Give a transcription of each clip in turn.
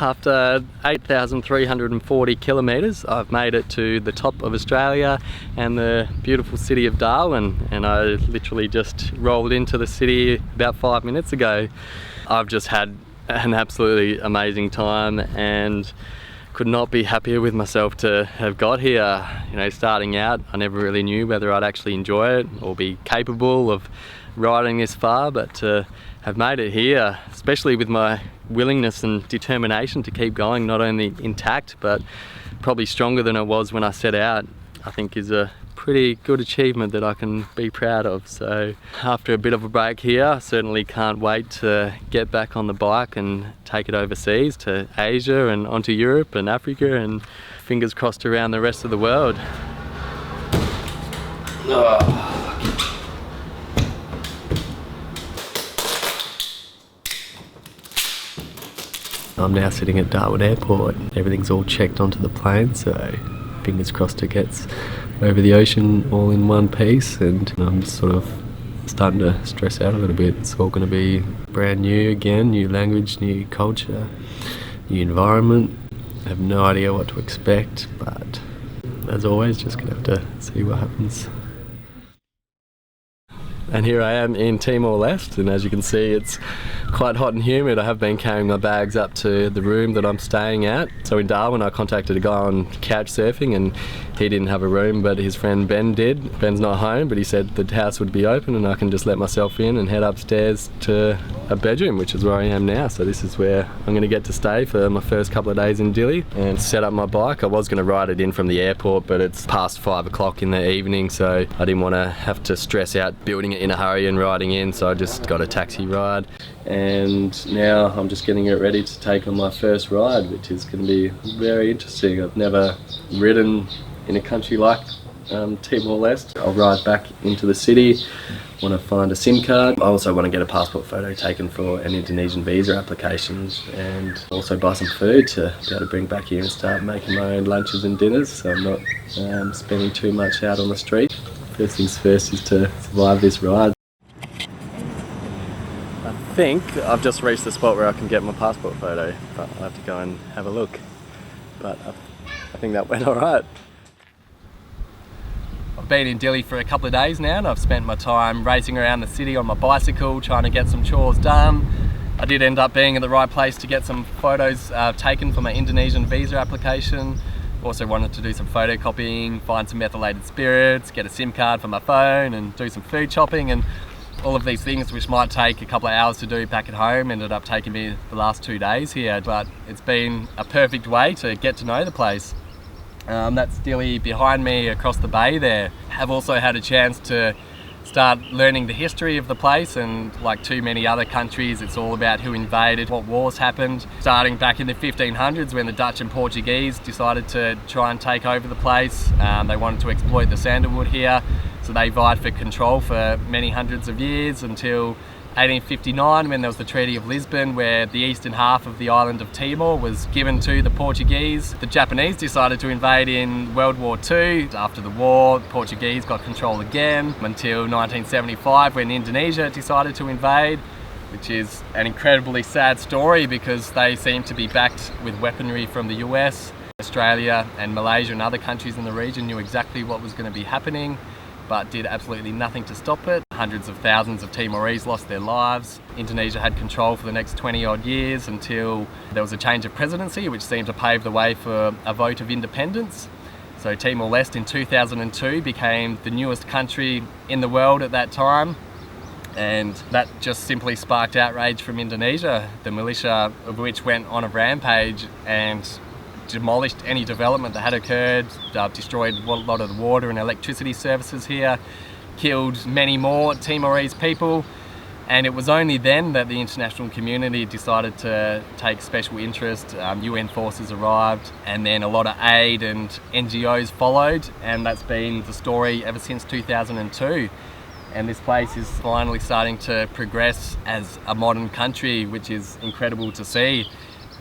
After 8,340 kilometres, I've made it to the top of Australia and the beautiful city of Darwin, and I literally just rolled into the city about 5 minutes ago. I've just had an absolutely amazing time and could not be happier with myself to have got here. You know, starting out, I never really knew whether I'd actually enjoy it or be capable of riding this far, but to have made it here, especially with my willingness and determination to keep going, not only intact but probably stronger than it was when I set out, I think is a pretty good achievement that I can be proud of. So after a bit of a break here, I certainly can't wait to get back on the bike and take it overseas to Asia and onto Europe and Africa, and fingers crossed around the rest of the world. I'm now sitting at Darwin Airport. Everything's all checked onto the plane, so fingers crossed it gets over the ocean all in one piece, and I'm sort of starting to stress out a little bit. It's all going to be brand new again, new language, new culture, new environment. I have no idea what to expect, but as always, just going to have to see what happens. And here I am in Timor-Leste, and as you can see, it's quite hot and humid. I have been carrying my bags up to the room that I'm staying at. So in Darwin, I contacted a guy on couch surfing, and he didn't have a room, but his friend Ben did. Ben's not home, but he said the house would be open and I can just let myself in and head upstairs to a bedroom, which is where I am now. So this is where I'm going to get to stay for my first couple of days in Dili and set up my bike. I was going to ride it in from the airport, but it's past 5 o'clock in the evening, so I didn't want to have to stress out building it in a hurry and riding in, so I just got a taxi ride. And now I'm just getting it ready to take on my first ride, which is going to be very interesting. I've never ridden in a country like Timor-Leste. I'll ride back into the city, want to find a SIM card. I also want to get a passport photo taken for an Indonesian visa application, and also buy some food to be able to bring back here and start making my own lunches and dinners, so I'm not spending too much out on the street. First things first is to survive this ride. I think I've just reached the spot where I can get my passport photo, but I'll have to go and have a look. But I think that went alright. I've been in Dili for a couple of days now, and I've spent my time racing around the city on my bicycle, trying to get some chores done. I did end up being in the right place to get some photos taken for my Indonesian visa application. Also wanted to do some photocopying, find some methylated spirits, get a SIM card for my phone, and do some food shopping, and all of these things which might take a couple of hours to do back at home ended up taking me the last 2 days here, but it's been a perfect way to get to know the place. That's Dili behind me across the bay there. I've also had a chance to start learning the history of the place, and like too many other countries, it's all about who invaded, what wars happened. Starting back in the 1500s when the Dutch and Portuguese decided to try and take over the place. They wanted to exploit the sandalwood here, so they vied for control for many hundreds of years until 1859, when there was the Treaty of Lisbon, where the eastern half of the island of Timor was given to the Portuguese. The Japanese decided to invade in World War II. After the war, the Portuguese got control again until 1975, when Indonesia decided to invade, which is an incredibly sad story because they seem to be backed with weaponry from the US. Australia and Malaysia and other countries in the region knew exactly what was going to be happening, but did absolutely nothing to stop it. Hundreds of thousands of Timorese lost their lives. Indonesia had control for the next 20 odd years until there was a change of presidency, which seemed to pave the way for a vote of independence. So Timor-Leste in 2002 became the newest country in the world at that time, and that just simply sparked outrage from Indonesia, the militia of which went on a rampage and demolished any development that had occurred, destroyed a lot of the water and electricity services here, killed many more Timorese people, and it was only then that the international community decided to take special interest. UN forces arrived, and then a lot of aid and NGOs followed, and that's been the story ever since 2002. And this place is finally starting to progress as a modern country, which is incredible to see.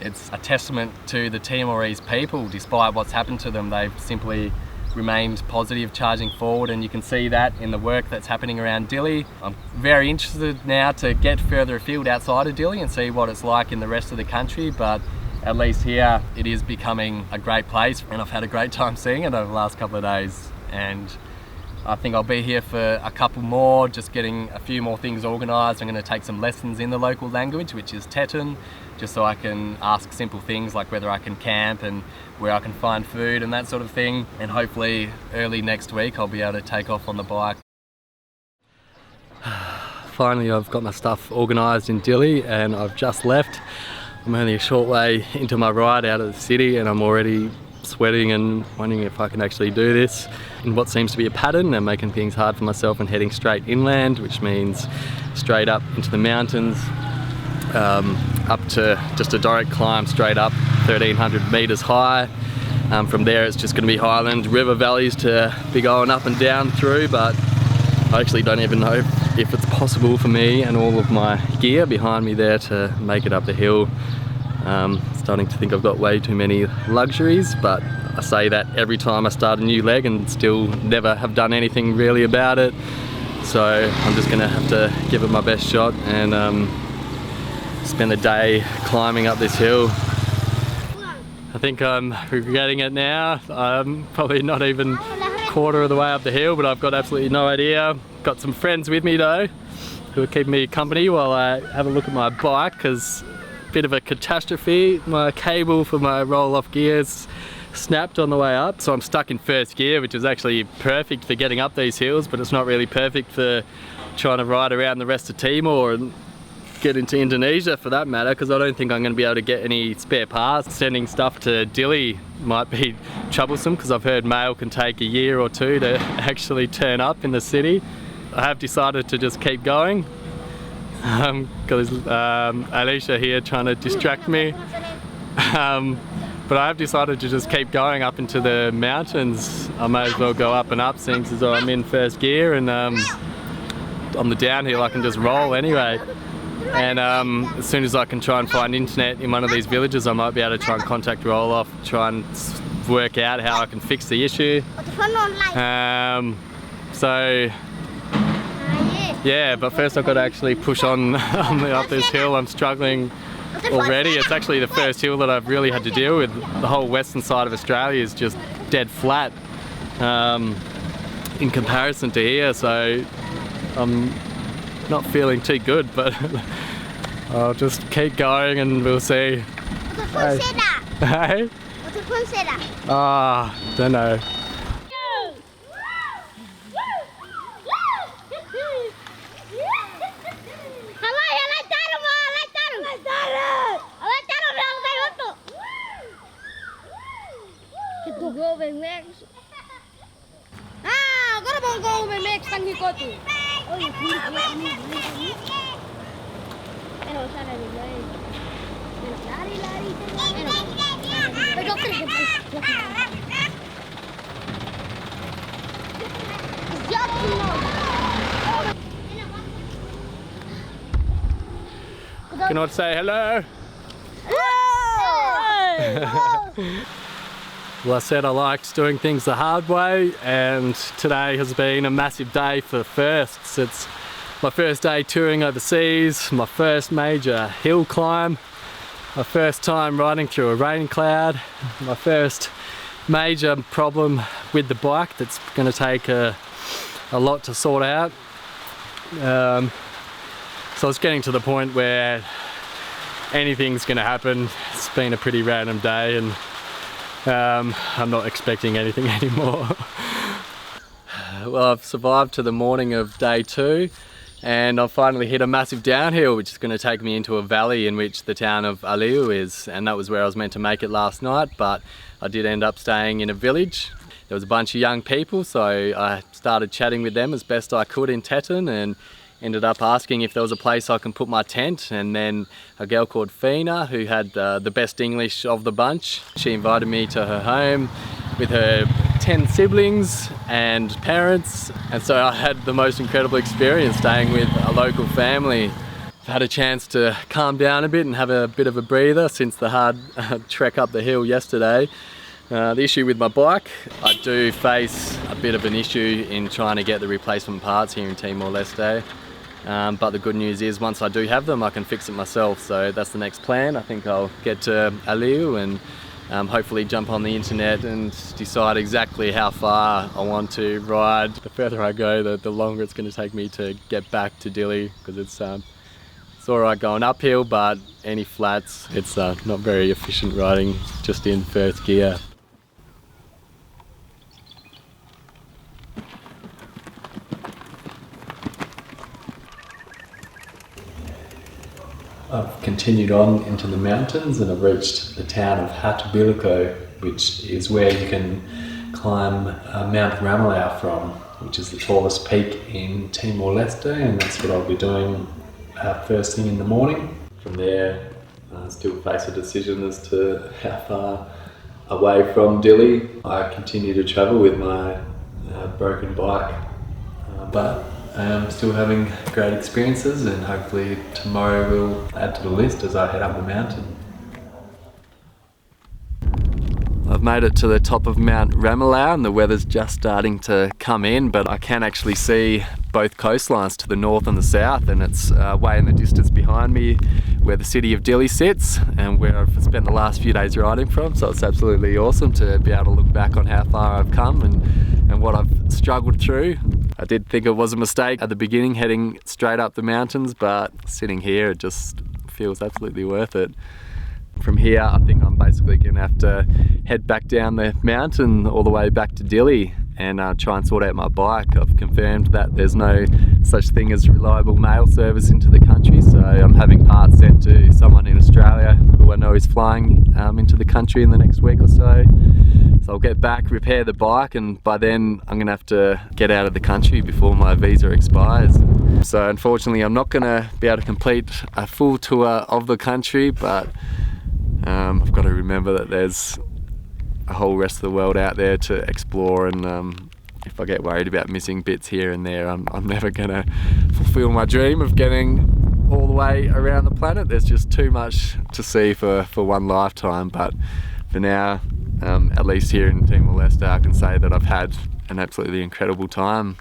It's a testament to the Timorese people. Despite what's happened to them, they've simply remained positive, charging forward, and you can see that in the work that's happening around Dili. I'm very interested now to get further afield outside of Dili and see what it's like in the rest of the country, but at least here it is becoming a great place, and I've had a great time seeing it over the last couple of days, and I think I'll be here for a couple more, just getting a few more things organised. I'm going to take some lessons in the local language, which is Teton, just so I can ask simple things like whether I can camp and where I can find food and that sort of thing. And hopefully early next week I'll be able to take off on the bike. Finally, I've got my stuff organised in Dili and I've just left. I'm only a short way into my ride out of the city and I'm already sweating and wondering if I can actually do this in what seems to be a pattern and making things hard for myself and heading straight inland, which means straight up into the mountains, up to just a direct climb straight up 1,300 metres high. From there it's just going to be highland river valleys to be going up and down through, but I actually don't even know if it's possible for me and all of my gear behind me there to make it up the hill. Starting to think I've got way too many luxuries, but I say that every time I start a new leg and still never have done anything really about it. So I'm just gonna have to give it my best shot and spend the day climbing up this hill. I think I'm regretting it now. I'm probably not even a quarter of the way up the hill, but I've got absolutely no idea. Got some friends with me though, who are keeping me company while I have a look at my bike, because bit of a catastrophe. My cable for my roll-off gears snapped on the way up, so I'm stuck in first gear, which is actually perfect for getting up these hills, but it's not really perfect for trying to ride around the rest of Timor and get into Indonesia for that matter, because I don't think I'm going to be able to get any spare parts. Sending stuff to Dili might be troublesome because I've heard mail can take a year or two to actually turn up in the city. I have decided to just keep going. Got Alicia here trying to distract me, but I have decided to just keep going up into the mountains. I may as well go up and up, seeing as though I'm in first gear, and on the downhill I can just roll anyway. And as soon as I can try and find internet in one of these villages, I might be able to try and contact roll-off, try and work out how I can fix the issue. So yeah, but first I've got to actually push on up this hill. I'm struggling already. It's actually the first hill that I've really had to deal with. The whole western side of Australia is just dead flat in comparison to here, so I'm not feeling too good, but I'll just keep going and we'll see. Hey? Ah, don't know. VideoMic. Agora vamos com o VideoMic sang hikotu. Oi, Can I say hello? Hello! Well, I said I liked doing things the hard way, and today has been a massive day for firsts. It's my first day touring overseas, my first major hill climb, my first time riding through a rain cloud, my first major problem with the bike that's going to take a lot to sort out. So it's getting to the point where anything's going to happen. It's been a pretty random day, and I'm not expecting anything anymore. Well, I've survived to the morning of day 2, and I've finally hit a massive downhill, which is going to take me into a valley in which the town of Aliu is, and that was where I was meant to make it last night, but I did end up staying in a village. There was a bunch of young people, so I started chatting with them as best I could in Teton, and ended up asking if there was a place I can put my tent, and then a girl called Fina, who had the best English of the bunch, she invited me to her home with her 10 siblings and parents, and so I had the most incredible experience staying with a local family. I've had a chance to calm down a bit and have a bit of a breather since the hard trek up the hill yesterday. The issue with my bike, I do face a bit of an issue in trying to get the replacement parts here in Timor-Leste. But the good news is once I do have them, I can fix it myself. So that's the next plan. I think I'll get to Aliu and hopefully jump on the internet and decide exactly how far I want to ride. The further I go, the longer it's going to take me to get back to Dili, because it's alright going uphill, but any flats, it's not very efficient riding just in first gear. I've continued on into the mountains and I've reached the town of Hatubiliko, which is where you can climb Mount Ramelau from, which is the tallest peak in Timor-Leste, and that's what I'll be doing first thing in the morning. From there, I still face a decision as to how far away from Dili I continue to travel with my broken bike. But I'm still having great experiences, and hopefully tomorrow will add to the list as I head up the mountain. I've made it to the top of Mount Ramelau and the weather's just starting to come in, but I can actually see both coastlines to the north and the south, and it's way in the distance behind me where the city of Dili sits and where I've spent the last few days riding from. So it's absolutely awesome to be able to look back on how far I've come and what I've struggled through. I did think it was a mistake at the beginning heading straight up the mountains, but sitting here it just feels absolutely worth it. From here I think I'm basically going to have to head back down the mountain all the way back to Dili and try and sort out my bike. I've confirmed that there's no such thing as reliable mail service into the country, so I'm having parts sent to someone in Australia who I know is flying into the country in the next week or so. So I'll get back, repair the bike, and by then I'm going to have to get out of the country before my visa expires. So unfortunately I'm not going to be able to complete a full tour of the country, but I've got to remember that there's a whole rest of the world out there to explore, and if I get worried about missing bits here and there, I'm never going to fulfill my dream of getting all the way around the planet. There's just too much to see for one lifetime, but for now, at least here in Timor-Leste, I can say that I've had an absolutely incredible time.